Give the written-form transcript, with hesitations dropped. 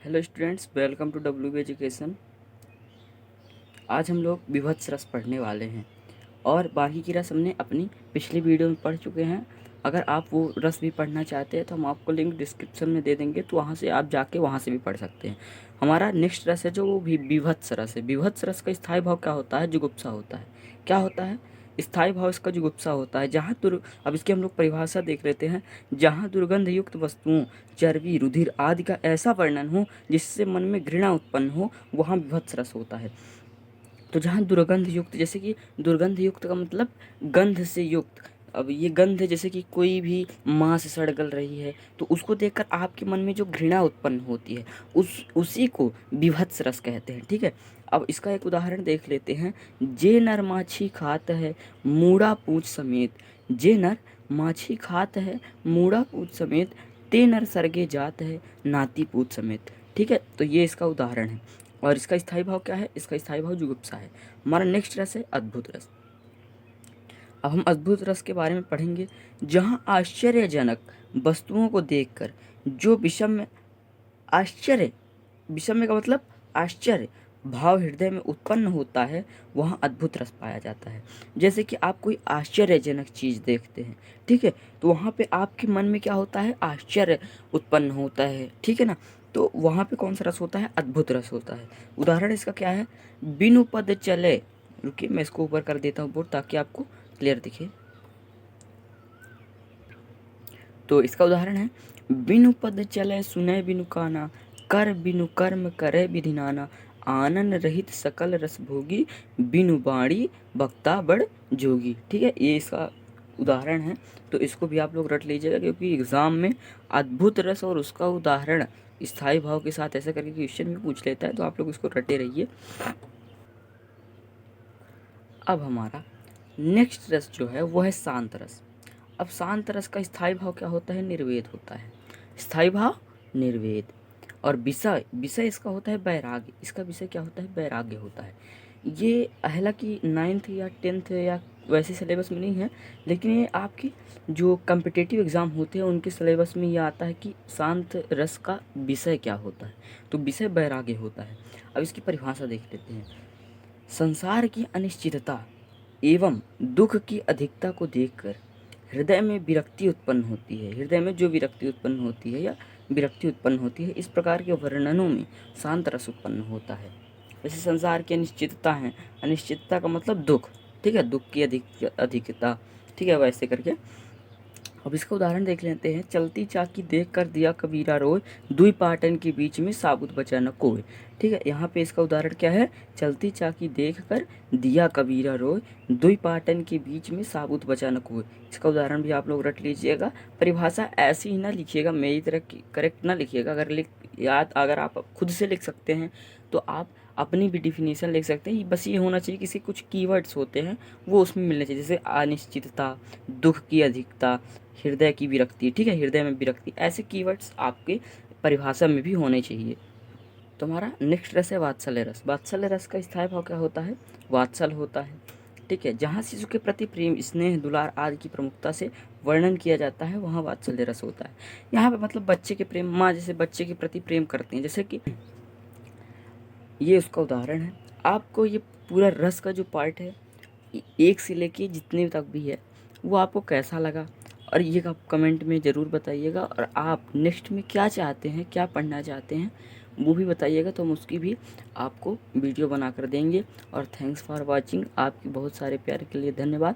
Hello students, welcome to W B education. आज हम लोग विभत्स रस पढ़ने वाले हैं और बाकी की रस हमने अपनी पिछली वीडियो में पढ़ चुके हैं। अगर आप वो रस भी पढ़ना चाहते हैं तो हम आपको लिंक डिस्क्रिप्शन में दे देंगे, तो वहाँ से आप जाके वहाँ से भी पढ़ सकते हैं। हमारा नेक्स्ट रस है जो वो भी विभत्स रस है। विभत्स रस का स्थायी भाव क्या होता है? जुगुप्सा होता है। क्या होता है स्थायी भाव? इसका जुगुप्सा होता है। अब इसकी हम लोग परिभाषा देख लेते हैं। जहाँ दुर्गंध युक्त वस्तुओं, चर्बी, रुधिर आदि का ऐसा वर्णन हो जिससे मन में घृणा उत्पन्न हो, वहाँ विभत्स रस होता है। तो जहाँ दुर्गंध युक्त, जैसे कि दुर्गंध युक्त का मतलब गंध से युक्त। अब ये गंध जैसे कि कोई भी मांस सड़ गल रही है तो उसको देखकर आपके मन में जो घृणा उत्पन्न होती है, उसी को विभत्स रस कहते हैं। ठीक है, अब इसका एक उदाहरण देख लेते हैं। जे नर माछी खात है मूड़ा पूछ समेत। जे नर माछी खात है मूड़ा पूछ समेत, ते नर सरगे जात है नाती पूछ समेत। ठीक है, तो ये इसका उदाहरण है। और इसका स्थायी भाव क्या है? इसका स्थायी भाव जुगुप्सा है। हमारा नेक्स्ट रस है अद्भुत रस। अब हम अद्भुत रस के बारे में पढ़ेंगे। जहाँ आश्चर्यजनक वस्तुओं को देखकर जो विषम आश्चर्य, विषम का मतलब आश्चर्य भाव हृदय में उत्पन्न होता है, वहाँ अद्भुत रस पाया जाता है। जैसे कि आप कोई आश्चर्यजनक चीज़ देखते हैं, ठीक है, तो वहाँ पे आपके मन में क्या होता है? आश्चर्य उत्पन्न होता है। ठीक है ना, तो वहाँ पे कौन सा रस होता है? अद्भुत रस होता है। उदाहरण इसका क्या है? बिनु पद चले। रुकिए, मैं इसको ऊपर कर देता हूँ बोर्ड ताकि आपको क्लियर दिखे। तो इसका उदाहरण है, बिनु पद चले सुने बिनु काना, कर बिनु कर्म करे विधि नाना, आनंद रहित सकल रस भोगी, बिनु बाणी बक्ता बड़ जोगी। ठीक है, ये इसका उदाहरण है। तो इसको भी आप लोग रट लीजिएगा, क्योंकि एग्जाम में अद्भुत रस और उसका उदाहरण स्थायी भाव के साथ ऐसा करके क्वेश्चन भी पूछ लेता है, तो आप लोग इसको रटे रहिए। अब हमारा नेक्स्ट रस जो है वो है शांत रस। अब शांत रस का स्थायी भाव क्या होता है? निर्वेद होता है। स्थायी भाव निर्वेद। और विषय, विषय इसका होता है वैराग्य। इसका विषय क्या होता है? वैराग्य होता है। ये हालांकि 9th या 10th या वैसे सिलेबस में नहीं है, लेकिन ये आपकी जो कम्पिटिटिव एग्ज़ाम होते हैं उनके सिलेबस में ये आता है कि शांत रस का विषय क्या होता है। तो विषय वैराग्य होता है। अब इसकी परिभाषा देख लेते हैं। संसार की अनिश्चितता एवं दुख की अधिकता को देखकर हृदय में विरक्ति उत्पन्न होती है। हृदय में जो विरक्ति उत्पन्न होती है या विरक्ति उत्पन्न होती है, इस प्रकार के वर्णनों में शांत रस उत्पन्न होता है। जैसे संसार की अनिश्चितता है, अनिश्चितता का मतलब दुख। ठीक है, दुख की अधिकता। ठीक है, वैसे करके अब इसका उदाहरण देख लेते हैं। चलती चाकी देख कर दिया कबीरा रोए, दुई पाटन के बीच में साबुत बचा न कोई। ठीक है, यहाँ पे इसका उदाहरण क्या है? चलती चाकी देख कर दिया कबीरा रोए, दुई पाटन के बीच में साबुत बचा न कोई। इसका उदाहरण भी आप लोग रट लीजिएगा। परिभाषा ऐसी ही ना लिखिएगा, मेरी तरह करेक्ट ना लिखिएगा। अगर आप खुद से लिख सकते हैं तो आप अपनी भी डिफिनीशन लिख सकते हैं। बस ये होना चाहिए, किसी कुछ कीवर्ड्स होते हैं वो उसमें मिलने चाहिए, जैसे अनिश्चितता, दुख की अधिकता, हृदय की विरक्ति। ठीक है, हृदय में विरक्ति, ऐसे कीवर्ड्स आपके परिभाषा में भी होने चाहिए। तो हमारा नेक्स्ट रस है वात्सल्य रस। वात्सल्य रस का स्थायी भाव क्या होता है? वात्सल होता है। ठीक है, जहाँ शिशु के प्रति प्रेम, स्नेह, दुलार आदि की प्रमुखता से वर्णन किया जाता है, वहाँ वात्सल्य रस होता है। यहाँ पे मतलब बच्चे के प्रेम, माँ जैसे बच्चे के प्रति प्रेम करती हैं, जैसे कि ये उसका उदाहरण है। आपको ये पूरा रस का जो पार्ट है, एक से लेके जितने तक भी है, वो आपको कैसा लगा, और ये आप कमेंट में ज़रूर बताइएगा। और आप नेक्स्ट में क्या चाहते हैं, क्या पढ़ना चाहते हैं, वो भी बताइएगा, तो हम उसकी भी आपको वीडियो बना कर देंगे। और थैंक्स फॉर वाचिंग। आपकी बहुत सारे प्यार के लिए धन्यवाद।